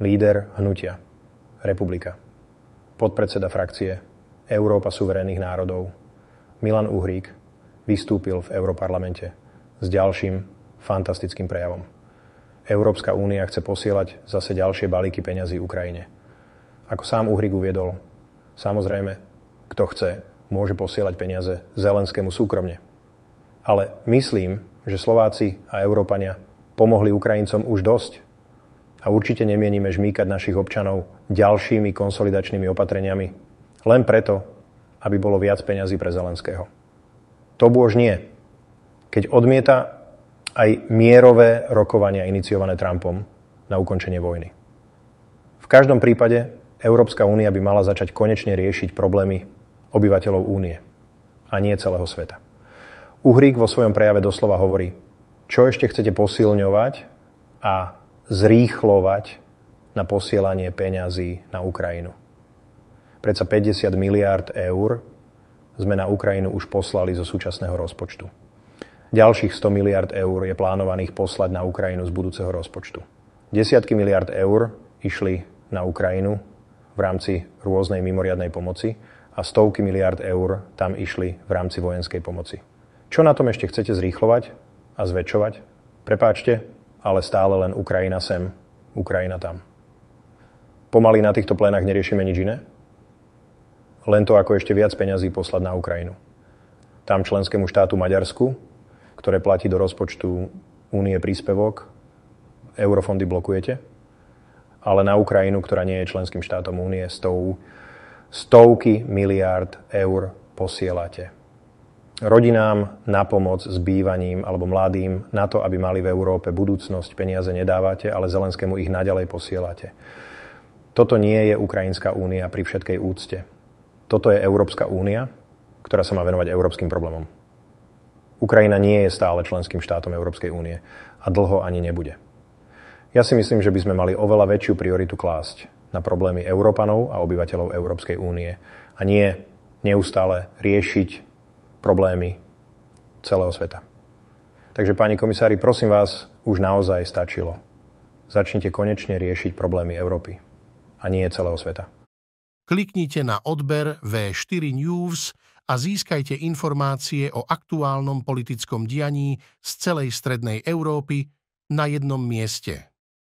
líder hnutia Republika, podpredseda frakcie Európa suverénnych národov Milan Uhrík vystúpil v Europarlamente s ďalším fantastickým prejavom. Európska únia chce posielať zase ďalšie balíky peňazí Ukrajine. Ako sám Uhrík uviedol, samozrejme, kto chce, môže posielať peniaze Zelenskému súkromne. Ale myslím, že Slováci a Európania pomohli Ukrajincom už dosť a určite nemienime žmýkať našich občanov ďalšími konsolidačnými opatreniami len preto, aby bolo viac peňazí pre Zelenského. To bôž nie, keď odmieta aj mierové rokovania iniciované Trumpom na ukončenie vojny. V každom prípade Európska únia by mala začať konečne riešiť problémy obyvateľov únie a nie celého sveta. Uhrík vo svojom prejave doslova hovorí, čo ešte chcete posilňovať a zrýchlovať na posielanie peňazí na Ukrajinu. Predsa 50 miliárd eur sme na Ukrajinu už poslali zo súčasného rozpočtu. Ďalších 100 miliárd eur je plánovaných poslať na Ukrajinu z budúceho rozpočtu. Desiatky miliárd eur išli na Ukrajinu v rámci rôznej mimoriadnej pomoci a stovky miliárd eur tam išli v rámci vojenskej pomoci. Čo na tom ešte chcete zrýchlovať a zväčšovať? Prepáčte, ale stále len Ukrajina sem, Ukrajina tam. Pomaly na týchto plénach neriešime nič iné? Len to, ako ešte viac peňazí poslať na Ukrajinu. Tam členskému štátu Maďarsku, ktoré platí do rozpočtu únie príspevok, eurofondy blokujete, ale na Ukrajinu, ktorá nie je členským štátom únie, stovky miliárd eur posielate. Rodinám na pomoc s bývaním alebo mladým na to, aby mali v Európe budúcnosť, peniaze nedávate, ale Zelenskému ich naďalej posielate. Toto nie je Ukrajinská únia pri všetkej úcte. Toto je Európska únia, ktorá sa má venovať európskym problémom. Ukrajina nie je stále členským štátom Európskej únie a dlho ani nebude. Ja si myslím, že by sme mali oveľa väčšiu prioritu klásť na problémy Európanov a obyvateľov Európskej únie a nie neustále riešiť problémy celého sveta. Takže, páni komisári, prosím vás, už naozaj stačilo. Začnite konečne riešiť problémy Európy a nie celého sveta. Kliknite na odber V4 News a získajte informácie o aktuálnom politickom dianí z celej strednej Európy na jednom mieste.